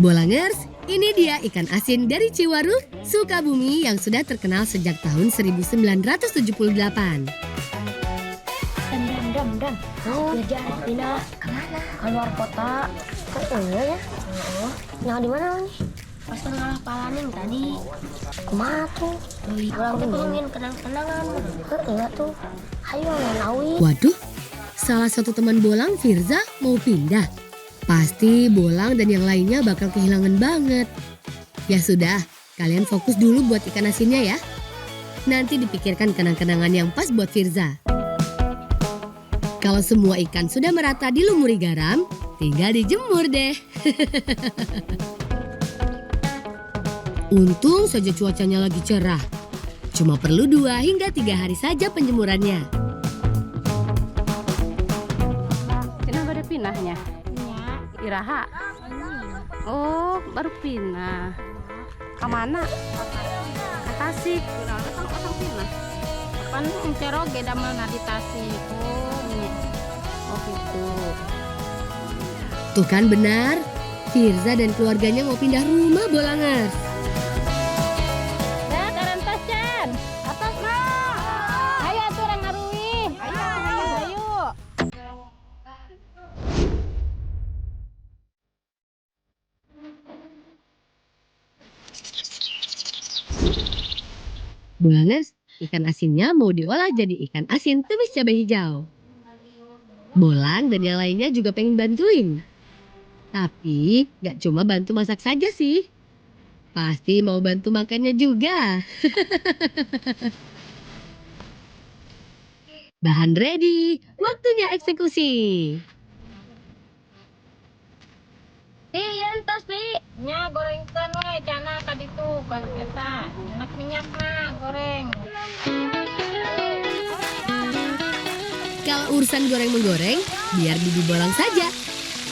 Bolangers, ini dia ikan asin dari Ciwaru, Sukabumi yang sudah terkenal sejak tahun 1978. Dam. Biar pindah kemana? Keluar kota. Iya ya. Yang di mana nih? Pas ngalah Palaning tadi. Kemana tuh? Pulang ingin kenang-kenangan. Iya tuh. Ayo Nawi. Waduh, salah satu teman Bolang, Firza, mau pindah. Pasti Bolang dan yang lainnya bakal kehilangan banget. Ya sudah, kalian fokus dulu buat ikan asinnya ya. Nanti dipikirkan kenang-kenangan yang pas buat Firza. Kalau semua ikan sudah merata dilumuri garam, tinggal dijemur deh. Untung saja cuacanya lagi cerah. Cuma perlu 2 hingga 3 hari saja penjemurannya. Kenapa ada pinahnya? Iraha. Oh, baru pinah. Kemana? Ke Tasik. Orang pinah. Kan ceroge damel di Tasik. Oh gitu. Tuh kan benar, Firza dan keluarganya mau pindah rumah, Bolangers. Atas mah. Ayo atuh orang ngarui. Ayo. Bolangers, ikan asinnya mau diolah jadi ikan asin tumis cabai hijau. Bolang dan yang lainnya juga pengen bantuin. Tapi gak cuma bantu masak saja sih. Pasti mau bantu makannya juga. Bahan ready, waktunya eksekusi. Yan tas Bi. Nya gorengkeun we cana ka ditu ka eta. Enak minyakna goreng. Kalau urusan goreng-menggoreng, biar Bibi Bolang saja.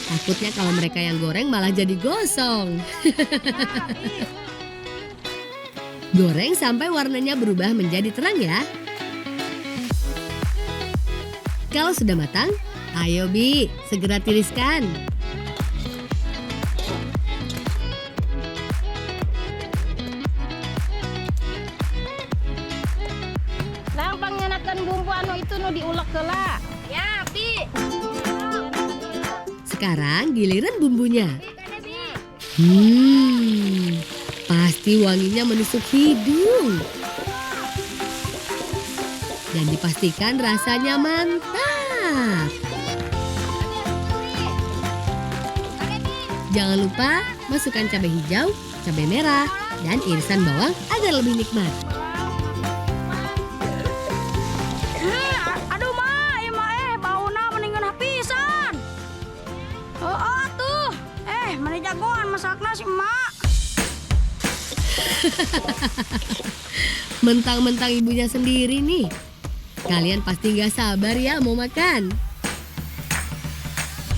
Takutnya kalau mereka yang goreng malah jadi gosong. Goreng sampai warnanya berubah menjadi terang ya. Kalau sudah matang, ayo Bi, segera tiriskan. Lampang ngenakan bumbu anu itu nu diulek heula. Ya, Bi. Sekarang giliran bumbunya. Pasti wanginya menusuk hidung. Dan dipastikan rasanya mantap. Jangan lupa masukkan cabai hijau, cabai merah, dan irisan bawang agar lebih nikmat. Aduh mah, ieu mah bauna mendingan hapisan. Oh atuh. Mana jagoan masakna si emak. Mentang-mentang ibunya sendiri nih. Kalian pasti gak sabar ya mau makan.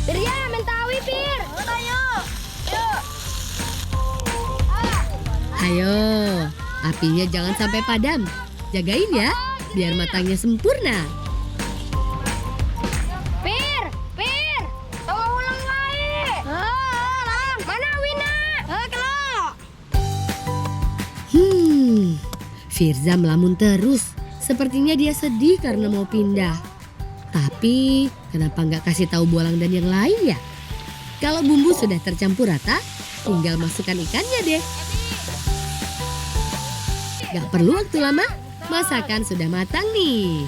Pir ya, mentawi Pir. Ayo. Ayo, apinya jangan sampai padam. Jagain ya, biar matangnya sempurna. Pir. Tunggu ulang wae. Mana Wina? Kelo. Firza melamun terus. Sepertinya dia sedih karena mau pindah. Tapi kenapa nggak kasih tahu Bolang dan yang lain ya? Kalau bumbu sudah tercampur rata, tinggal masukkan ikannya deh. Gak perlu waktu lama, masakan sudah matang nih.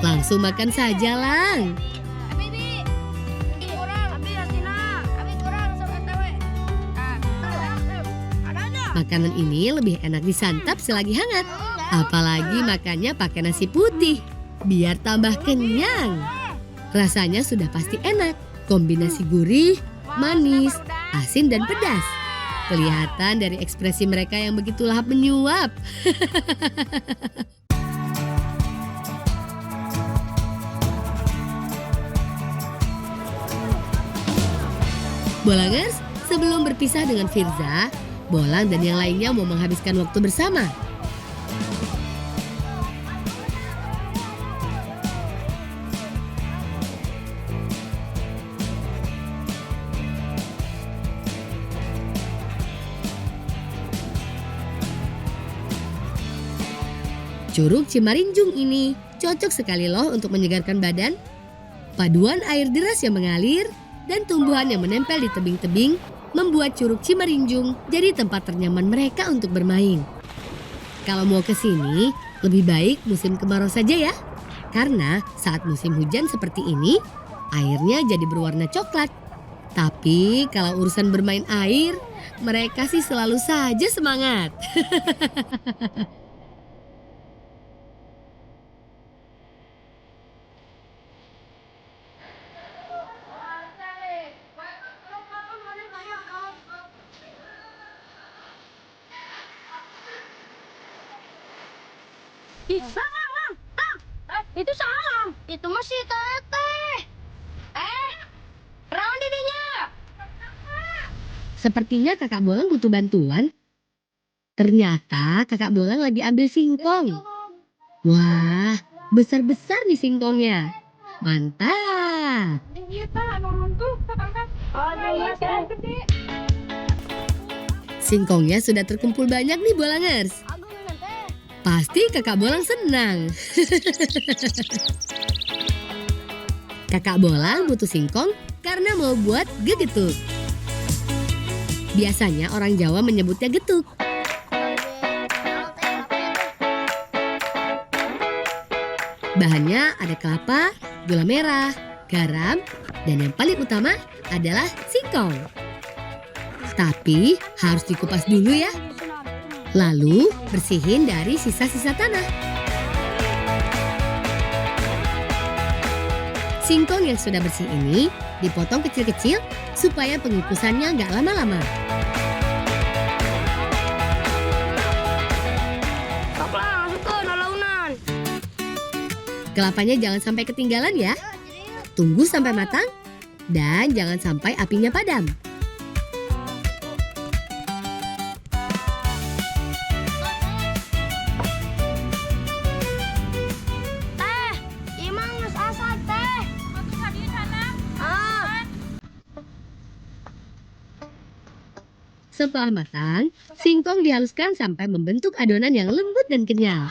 Langsung makan saja, Lang. Makanan ini lebih enak disantap selagi hangat. Apalagi makannya pakai nasi putih. Biar tambah kenyang. Rasanya sudah pasti enak. Kombinasi gurih, manis, asin dan pedas. Kelihatan dari ekspresi mereka yang begitu lahap menyuap. Bolangers, sebelum berpisah dengan Firza, Bolang dan yang lainnya mau menghabiskan waktu bersama. Curug Cimarinjung ini cocok sekali loh untuk menyegarkan badan. Paduan air deras yang mengalir dan tumbuhan yang menempel di tebing-tebing membuat Curug Cimarinjung jadi tempat ternyaman mereka untuk bermain. Kalau mau ke sini, lebih baik musim kemarau saja ya. Karena saat musim hujan seperti ini, airnya jadi berwarna coklat. Tapi kalau urusan bermain air, mereka sih selalu saja semangat. Ih, salah. Itu salah. Itu masih teteh. Rawan dirinya. Sepertinya kakak Bolang butuh bantuan. Ternyata kakak Bolang lagi ambil singkong. Wah, besar-besar nih singkongnya. Mantap. Singkongnya sudah terkumpul banyak nih Bolangers. Pasti kakak Bolang senang. Kakak Bolang butuh singkong karena mau buat gegetuk. Biasanya orang Jawa menyebutnya getuk. Bahannya ada kelapa, gula merah, garam, dan yang paling utama adalah singkong. Tapi harus dikupas dulu ya. Lalu bersihin dari sisa-sisa tanah. Singkong yang sudah bersih ini dipotong kecil-kecil supaya pengukusannya nggak lama-lama. Kelapanya jangan sampai ketinggalan ya. Tunggu sampai matang dan jangan sampai apinya padam. Setelah matang, singkong dihaluskan sampai membentuk adonan yang lembut dan kenyal.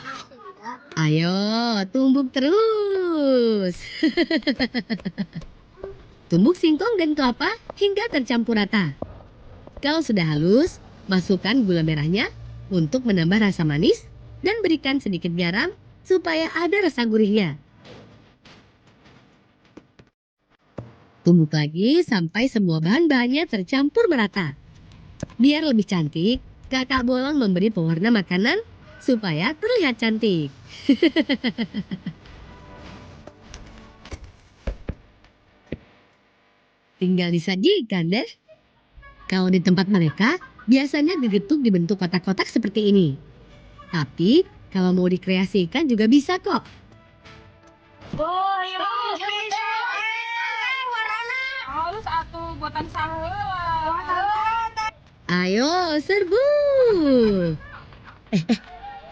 Ayo, tumbuk terus. Tumbuk singkong dan kelapa hingga tercampur rata. Kalau sudah halus, masukkan gula merahnya untuk menambah rasa manis dan berikan sedikit garam supaya ada rasa gurihnya. Tumbuk lagi sampai semua bahan-bahannya tercampur merata. Biar lebih cantik, kakak Bolang memberi pewarna makanan supaya terlihat cantik. Tinggal disajikan deh. Kalau di tempat mereka, biasanya gegetuk dibentuk kotak-kotak seperti ini. Tapi kalau mau dikreasikan juga bisa kok. Halus atuh buatan saheula. Ayo serbu.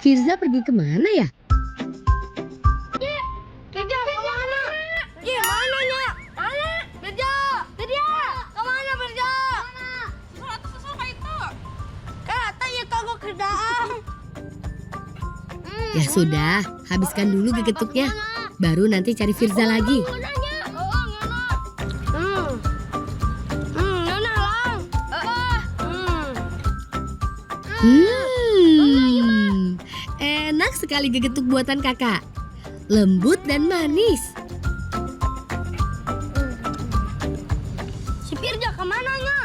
Firza pergi kemana ya? Kerja kemana? Gimana nya? Mana? Kerja kemana kerja? Mana? Kesel kayak itu. Kata ya kagak kerjaan. Ya sudah, habiskan dulu gegetuknya. Baru nanti cari Firza lagi. Enak sekali gegetuk buatan kakak. Lembut dan manis. Si Firja kemana nya?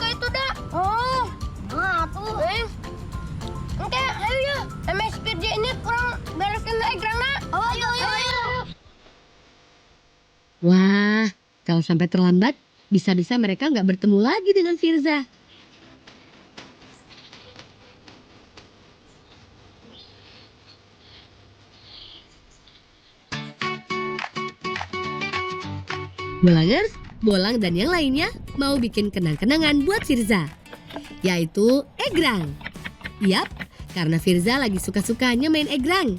Kayak itu dah. Oh, tuh. Oke, ayo ya. MS Firja ini kurang beresin egrangna. Ayo. Wah, kalau sampai terlambat, bisa-bisa mereka nggak bertemu lagi dengan Firza. Bolangers, Bolang dan yang lainnya mau bikin kenang-kenangan buat Firza, yaitu egrang. Yap, karena Firza lagi suka-sukanya main egrang.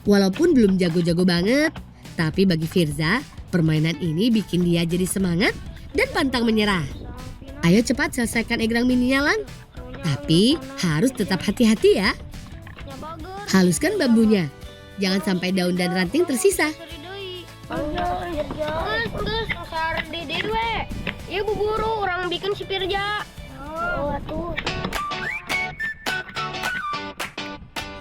Walaupun belum jago-jago banget, tapi bagi Firza, permainan ini bikin dia jadi semangat dan pantang menyerah. Ayo cepat selesaikan egrang mininya, Lang. Tapi harus tetap hati-hati ya. Haluskan bambunya. Jangan sampai daun dan ranting tersisa. Terus besar di dewe. Ya bu guru, orang bikin si Firja. Oh, tuh.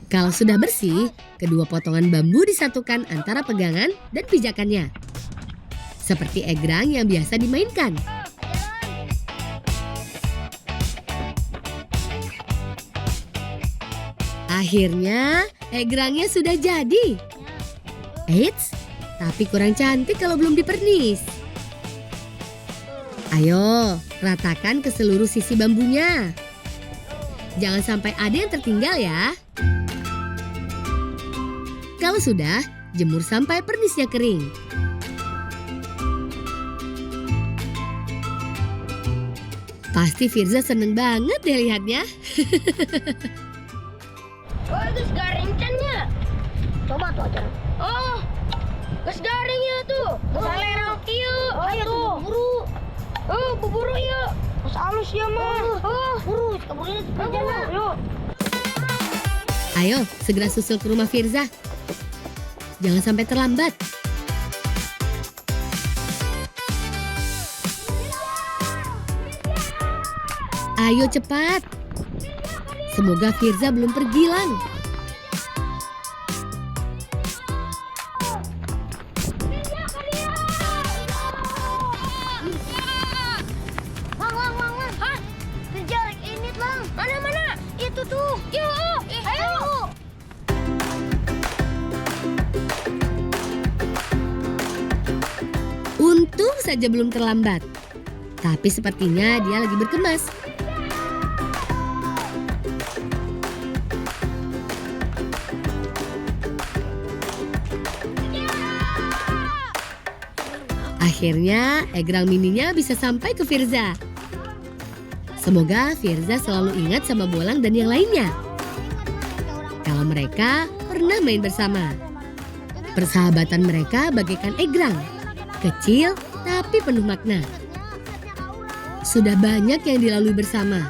Kalau sudah bersih, kedua potongan bambu disatukan antara pegangan dan pijakannya. Seperti egrang yang biasa dimainkan. Akhirnya, egrangnya sudah jadi. Eits, tapi kurang cantik kalau belum dipernis. Ayo, ratakan ke seluruh sisi bambunya. Jangan sampai ada yang tertinggal ya. Kalau sudah, jemur sampai pernisnya kering. Pasti Firza seneng banget deh lihatnya. Oh, gas garing cannya. Coba tuh aja. Oh, gas garingnya tuh. Salerang kieu. Ayo tuh buru. Oh, buru yuk. Mas alus ya mah. Oh, buru. Keburin sepedanya. Yuk. Ayo, segera susul ke rumah Firza. Jangan sampai terlambat. Ayo cepat. Semoga Firza belum pergi, Lang. Lang. Hah? Kejar ini, Lang. Mana? Itu tuh. Yuk. Ayo. Untung saja belum terlambat. Tapi sepertinya dia lagi berkemas. Akhirnya egrang mininya bisa sampai ke Firza. Semoga Firza selalu ingat sama Bolang dan yang lainnya. Kalau mereka pernah main bersama. Persahabatan mereka bagaikan egrang. Kecil tapi penuh makna. Sudah banyak yang dilalui bersama.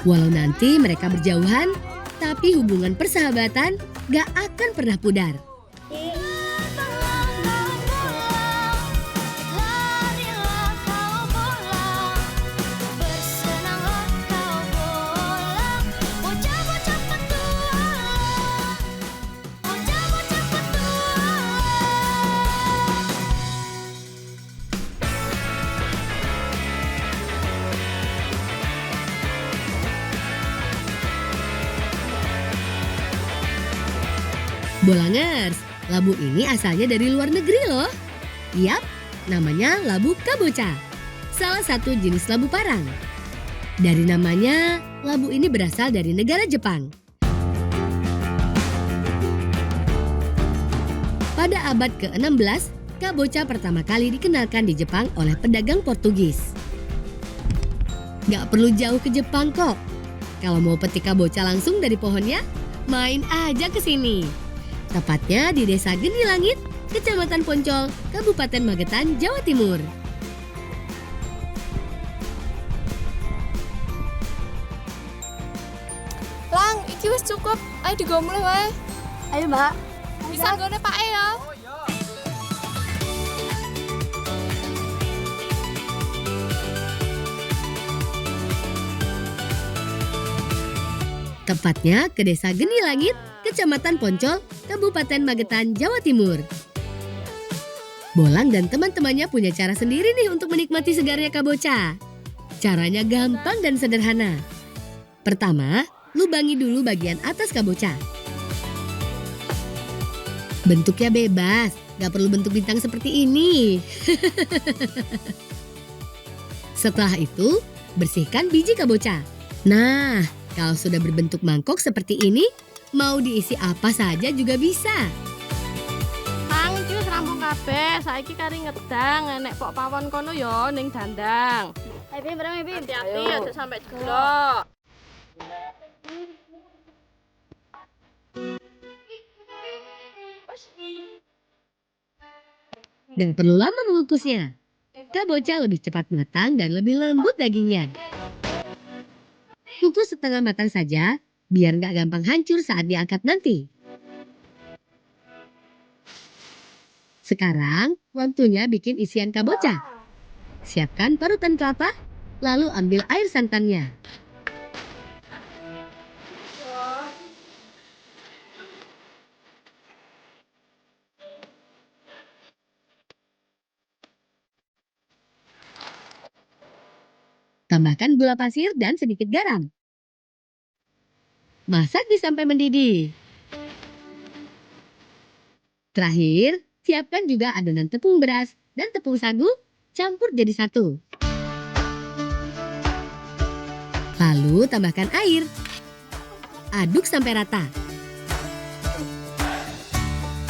Walau nanti mereka berjauhan, tapi hubungan persahabatan gak akan pernah pudar. Bolangers, labu ini asalnya dari luar negeri loh. Yap, namanya labu kabocha. Salah satu jenis labu parang. Dari namanya, labu ini berasal dari negara Jepang. Pada abad ke-16, kabocha pertama kali dikenalkan di Jepang oleh pedagang Portugis. Gak perlu jauh ke Jepang kok. Kalau mau petik kabocha langsung dari pohonnya, main aja ke sini. Tepatnya di Desa Geni Langit, Kecamatan Poncol, Kabupaten Magetan, Jawa Timur. Lang, iki wis cukup. Ayo digomul wae. Ayo, Mbak. Bisa nggone Pak ya. Tepatnya ke Desa Geni Langit, Kecamatan Poncol, Kabupaten Magetan, Jawa Timur. Bolang dan teman-temannya punya cara sendiri nih untuk menikmati segarnya kabocha. Caranya gampang dan sederhana. Pertama, lubangi dulu bagian atas kabocha. Bentuknya bebas, gak perlu bentuk bintang seperti ini. Setelah itu, bersihkan biji kabocha. Nah, kalau sudah berbentuk mangkok seperti ini, mau diisi apa saja juga bisa. Lang, iki wis rampung kabeh. Saiki kari ngedang, nek pok pawon kono ya ning dandang. Ayo, Bim, Bim. Hati-hati aja sampai jeblok. Dan perlu lama mengukusnya. Kabocha lebih cepat matang dan lebih lembut dagingnya. Kukus setengah matang saja, biar nggak gampang hancur saat diangkat nanti. Sekarang waktunya bikin isian kabocha. Siapkan parutan kelapa, lalu ambil air santannya. Tambahkan gula pasir dan sedikit garam. Masak sampai mendidih. Terakhir, siapkan juga adonan tepung beras dan tepung sagu, campur jadi satu. Lalu tambahkan air. Aduk sampai rata.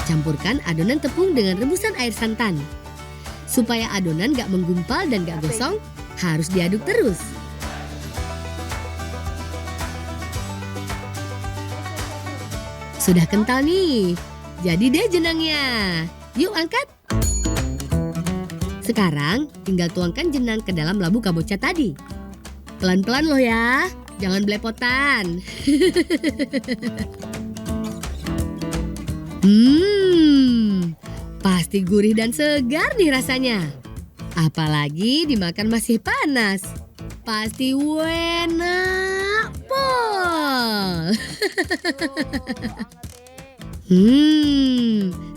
Campurkan adonan tepung dengan rebusan air santan. Supaya adonan gak menggumpal dan gak gosong, harus diaduk terus. Sudah kental nih. Jadi deh jenangnya. Yuk angkat. Sekarang tinggal tuangkan jenang ke dalam labu kabocha tadi. Pelan-pelan loh ya. Jangan belepotan. Pasti gurih dan segar nih rasanya. Apalagi dimakan masih panas. Pasti enak pol.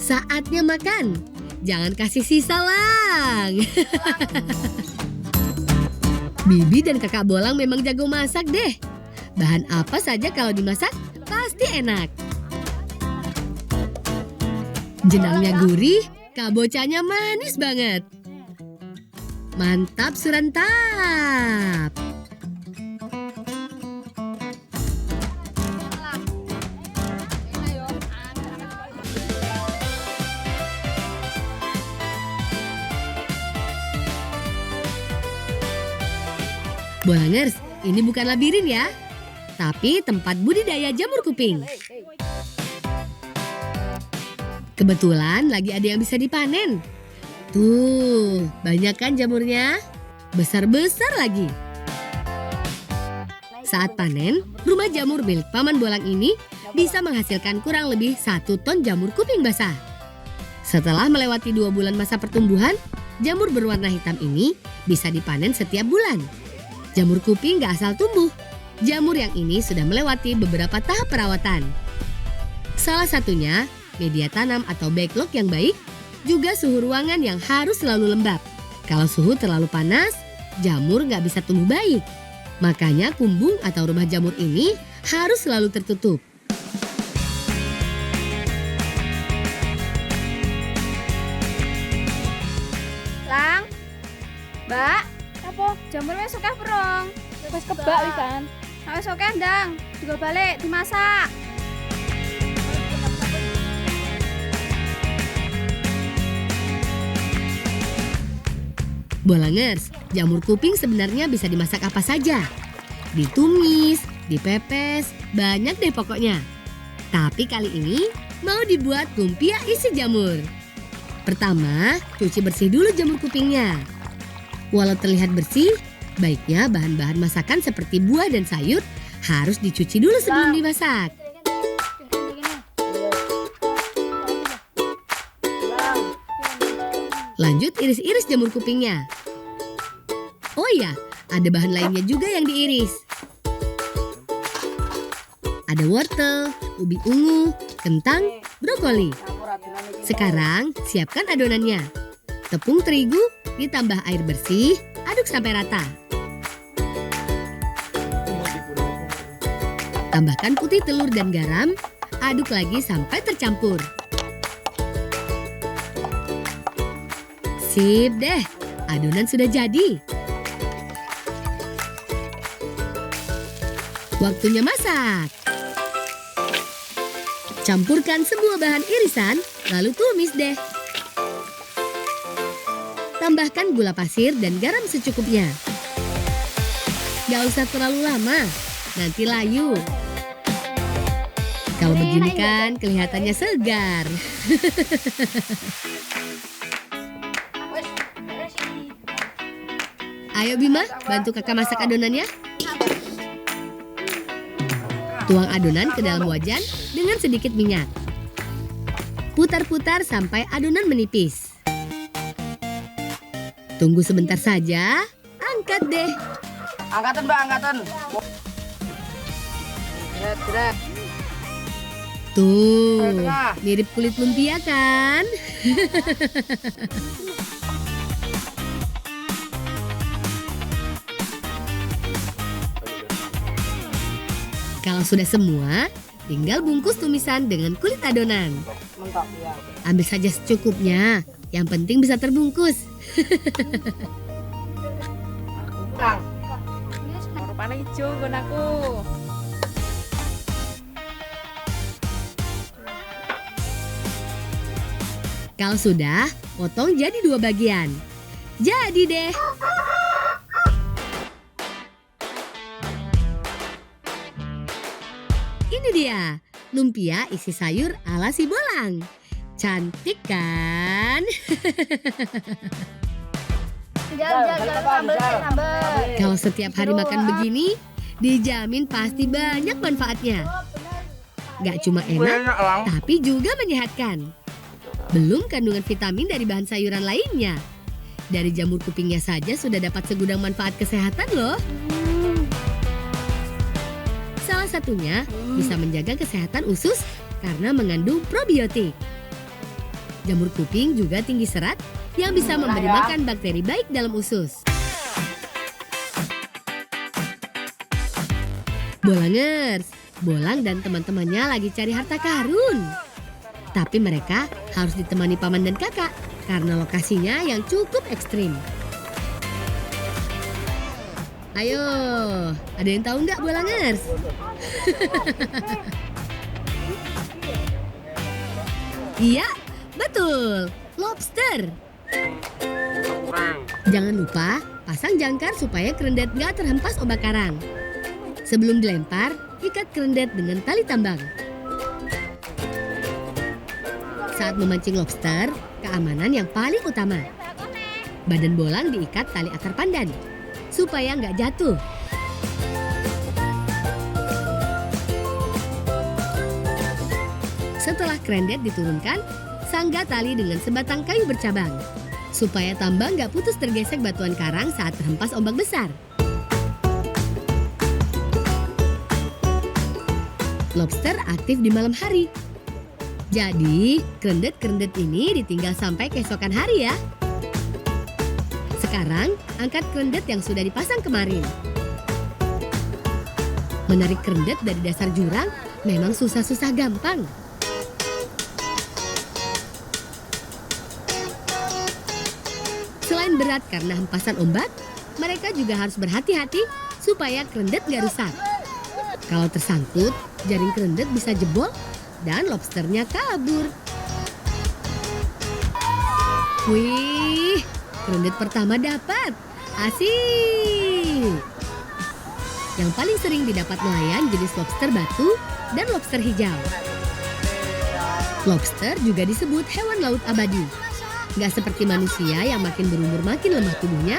Saatnya makan. Jangan kasih sisa lang. Bibi dan kakak Bolang memang jago masak deh. Bahan apa saja kalau dimasak pasti enak. Jenangnya gurih, kabochanya manis banget. Mantap surantap. Bolangers, ini bukan labirin ya, tapi tempat budidaya jamur kuping. Kebetulan lagi ada yang bisa dipanen. Tuh, banyak kan jamurnya? Besar-besar lagi. Saat panen, rumah jamur milik Paman Bolang ini bisa menghasilkan kurang lebih 1 ton jamur kuping basah. Setelah melewati 2 bulan masa pertumbuhan, jamur berwarna hitam ini bisa dipanen setiap bulan. Jamur kuping gak asal tumbuh. Jamur yang ini sudah melewati beberapa tahap perawatan. Salah satunya, media tanam atau backlog yang baik, juga suhu ruangan yang harus selalu lembab. Kalau suhu terlalu panas, jamur gak bisa tumbuh baik. Makanya kumbung atau rumah jamur ini harus selalu tertutup. Lang, Mbak, apa? Jamur wis akeh berong. Wis kebak wisan. Wis akeh ndang, juga balik dimasak. Bolangers, jamur kuping sebenarnya bisa dimasak apa saja. Ditumis, dipepes, banyak deh pokoknya. Tapi kali ini mau dibuat lumpia isi jamur. Pertama, cuci bersih dulu jamur kupingnya. Walau terlihat bersih, baiknya bahan-bahan masakan seperti buah dan sayur harus dicuci dulu sebelum dimasak. Lanjut iris-iris jamur kupingnya. Oh iya, ada bahan lainnya juga yang diiris. Ada wortel, ubi ungu, kentang, brokoli. Sekarang siapkan adonannya. Tepung terigu ditambah air bersih, aduk sampai rata. Tambahkan putih telur dan garam, aduk lagi sampai tercampur. Sip deh, adonan sudah jadi. Waktunya masak. Campurkan semua bahan irisan, lalu tumis deh. Tambahkan gula pasir dan garam secukupnya. Gak usah terlalu lama, nanti layu. Kalau begini kan kelihatannya segar. Ayo Bima, bantu kakak masak adonannya. Tuang adonan ke dalam wajan dengan sedikit minyak. Putar-putar sampai adonan menipis. Tunggu sebentar saja, angkat deh. Angkatan Mbak, angkatan. Jret. Tuh, Ayo, tengah. mirip kulit lumpia kan? Kalau sudah semua, tinggal bungkus tumisan dengan kulit adonan. Mantap ya. Ambil saja secukupnya, yang penting bisa terbungkus. Kang. Rupanya hijau kan aku. Kalau sudah, potong jadi 2 bagian. Jadi deh. Ini dia, lumpia isi sayur ala si Bolang. Cantik kan? Sambel. Kalau setiap hari makan begini, dijamin pasti banyak manfaatnya. Gak cuma enak, tapi juga menyehatkan. Belum kandungan vitamin dari bahan sayuran lainnya. Dari jamur kupingnya saja sudah dapat segudang manfaat kesehatan loh. Salah satunya bisa menjaga kesehatan usus karena mengandung probiotik. Jamur kuping juga tinggi serat yang bisa memberi makan bakteri baik dalam usus. Bolangers, Bolang dan teman-temannya lagi cari harta karun. Tapi mereka harus ditemani paman dan kakak karena lokasinya yang cukup ekstrim. Ayo, ada yang tahu nggak Bolangers? Iya, betul, lobster. Jangan lupa pasang jangkar supaya kerendet nggak terhempas ombak karang. Sebelum dilempar, ikat kerendet dengan tali tambang. Saat memancing lobster, keamanan yang paling utama. Badan bolang diikat tali akar pandan, supaya nggak jatuh. Setelah kerendet diturunkan, sanggah tali dengan sebatang kayu bercabang, supaya tambang nggak putus tergesek batuan karang saat terhempas ombak besar. Lobster aktif di malam hari. Jadi, kerendet-kerendet ini ditinggal sampai keesokan hari ya. Sekarang, angkat kerendet yang sudah dipasang kemarin. Menarik kerendet dari dasar jurang memang susah-susah gampang. Selain berat karena hempasan ombak, mereka juga harus berhati-hati supaya kerendet gak rusak. Kalau tersangkut, jaring kerendet bisa jebol dan lobsternya kabur. Wih, kerendet pertama dapat. Asik. Yang paling sering didapat nelayan jenis lobster batu dan lobster hijau. Lobster juga disebut hewan laut abadi. Gak seperti manusia yang makin berumur makin lemah tubuhnya.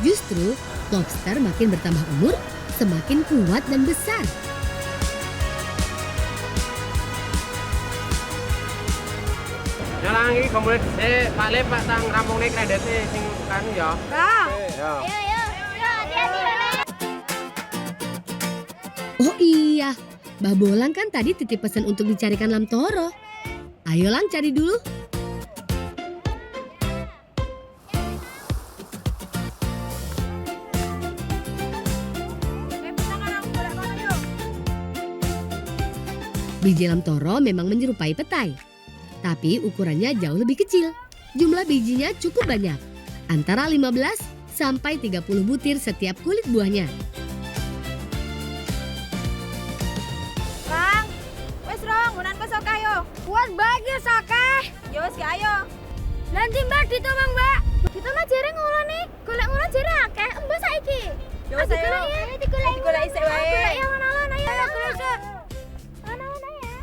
Justru lobster makin bertambah umur semakin kuat dan besar. Nyalangi kemudian Pak Le Pak tang rampung nih kreditnya sing kan ya. Ya. Oh iya, Mbah Bolang kan tadi titip pesan untuk dicarikan lam toro. Ayo Lang cari dulu. Biji lam toro memang menyerupai petai, tapi ukurannya jauh lebih kecil. Jumlah bijinya cukup banyak, antara 15 sampai 30 butir setiap kulit buahnya. Rang, wes rong, unan pesok kayo. Kuat bagi sake. Ya wes ki ayo. Nanti Mbak ditomang Mbak. Kita mah jere nguloni, golek ngulon jere akeh. Mbak saiki. Ya wes ayo. Digolek isik wae. Golek yang mana-mana ya. Golek isik. Mana-mana ya.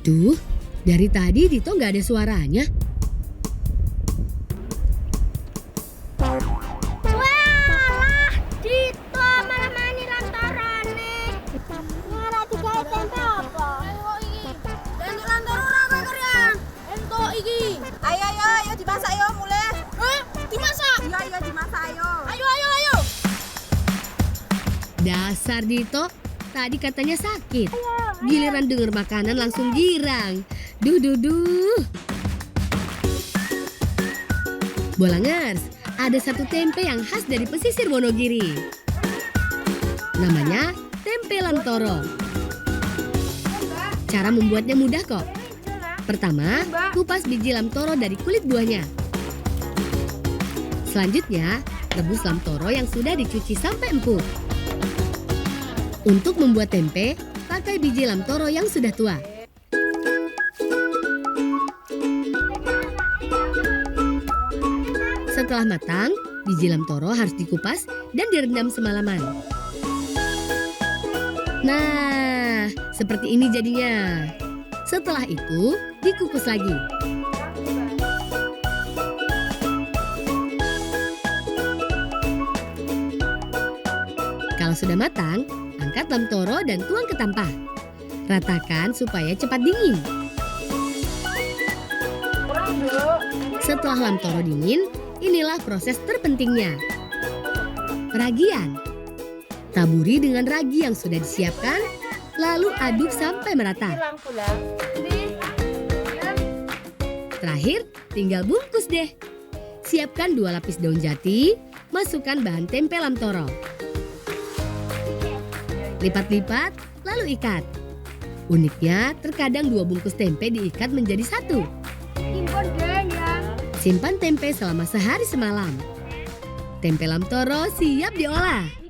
Duh, dari tadi Dito nggak ada suaranya. Walah, Dito malah mani lantarane. Ngara digawe tempe apa? Ayo iki. Tempe lantar ora kowe kerja. Ento Dasar Dito, tadi katanya sakit. Giliran denger makanan langsung girang. Duh, duh, duh. Bolangers, ada satu tempe yang khas dari pesisir Wonogiri. Namanya tempe lamtoro. Cara membuatnya mudah kok. Pertama, kupas biji lamtoro dari kulit buahnya. Selanjutnya, rebus lamtoro yang sudah dicuci sampai empuk. Untuk membuat tempe, pakai biji lamtoro yang sudah tua. Setelah matang, biji lamtoro harus dikupas dan direndam semalaman. Nah, seperti ini jadinya. Setelah itu, dikukus lagi. Kalau sudah matang, angkat lamtoro dan tuang ke tampah. Ratakan supaya cepat dingin. Setelah lamtoro dingin, inilah proses terpentingnya. Peragian. Taburi dengan ragi yang sudah disiapkan, lalu aduk sampai merata. Terakhir, tinggal bungkus deh. Siapkan 2 lapis daun jati, masukkan bahan tempe lamtoro. Lipat-lipat, lalu ikat. Uniknya, terkadang 2 bungkus tempe diikat menjadi 1. Simpan tempe selama sehari semalam. Tempe lamtoro siap diolah.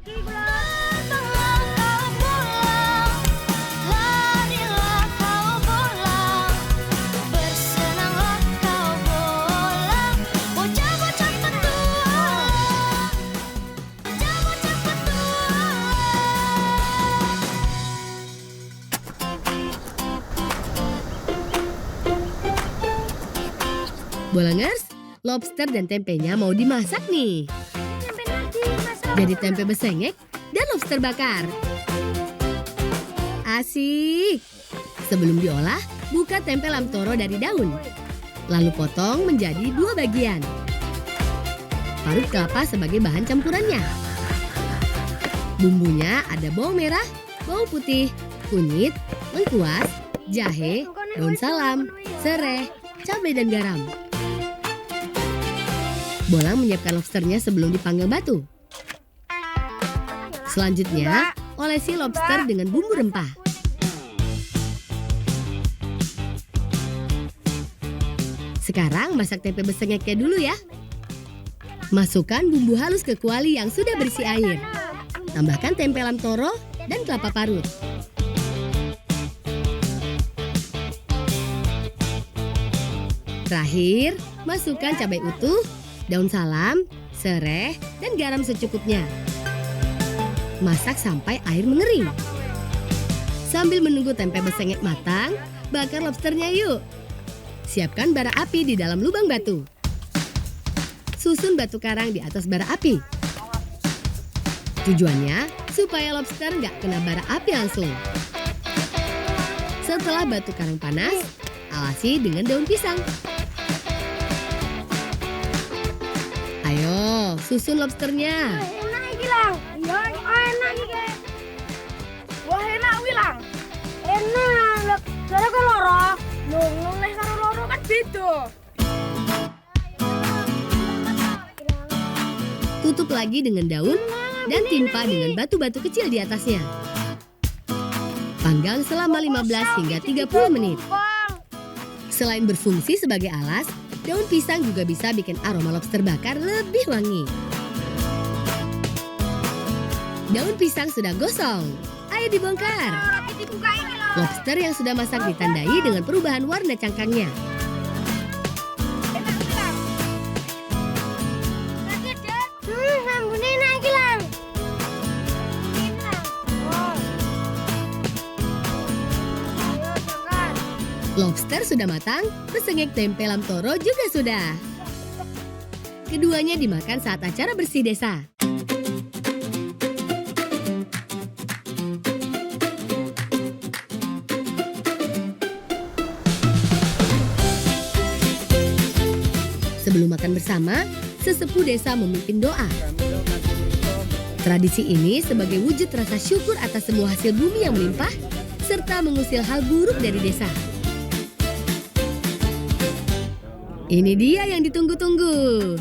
Bolangers, lobster dan tempenya mau dimasak nih. Jadi tempe besengek dan lobster bakar. Asik. Sebelum diolah, buka tempe lamtoro dari daun. Lalu potong menjadi 2 bagian. Parut kelapa sebagai bahan campurannya. Bumbunya ada bawang merah, bawang putih, kunyit, lengkuas, jahe, daun salam, serai, cabai dan garam. Bolang menyiapkan lobsternya sebelum dipanggang batu. Selanjutnya, olesi lobster dengan bumbu rempah. Sekarang masak tempe besengeknya dulu ya. Masukkan bumbu halus ke kuali yang sudah berisi air. Tambahkan tempe lamtoro dan kelapa parut. Terakhir, masukkan cabai utuh, daun salam, serai, dan garam secukupnya. Masak sampai air mengering. Sambil menunggu tempe besengek matang, bakar lobsternya yuk. Siapkan bara api di dalam lubang batu. Susun batu karang di atas bara api. Tujuannya supaya lobster nggak kena bara api langsung. Setelah batu karang panas, alasi dengan daun pisang. Ayo, susun lobsternya. Enak iki lang. Ya, enak iki. Wah, enak wi lang. Enak. Gara karo loro. Nung leh karo loro kan beda. Tutup lagi dengan daun dan timpa dengan batu-batu kecil di atasnya. Panggang selama 15 hingga 30 menit. Selain berfungsi sebagai alas, daun pisang juga bisa bikin aroma lobster bakar lebih wangi. Daun pisang sudah gosong. Ayo dibongkar. Lobster yang sudah masak ditandai dengan perubahan warna cangkangnya. Lobster sudah matang, besengek tempe lamtoro juga sudah. Keduanya dimakan saat acara bersih desa. Sebelum makan bersama, sesepuh desa memimpin doa. Tradisi ini sebagai wujud rasa syukur atas semua hasil bumi yang melimpah, serta mengusir hal buruk dari desa. Ini dia yang ditunggu-tunggu.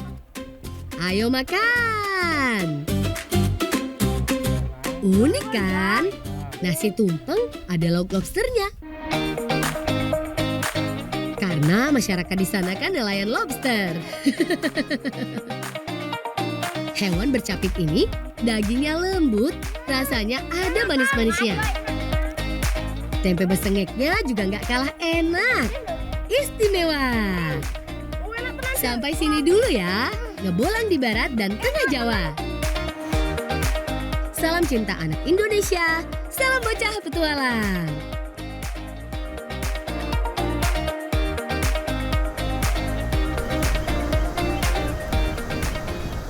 Ayo makan. Unik kan? Nasi tumpeng ada lauk lobsternya. Karena masyarakat di sana kan nelayan lobster. Hewan bercapit ini dagingnya lembut, rasanya ada manis-manisnya. Tempe besengeknya juga nggak kalah enak. Istimewa. Sampai sini dulu ya, ngebolang di barat dan tengah Jawa. Salam cinta anak Indonesia, salam bocah petualang.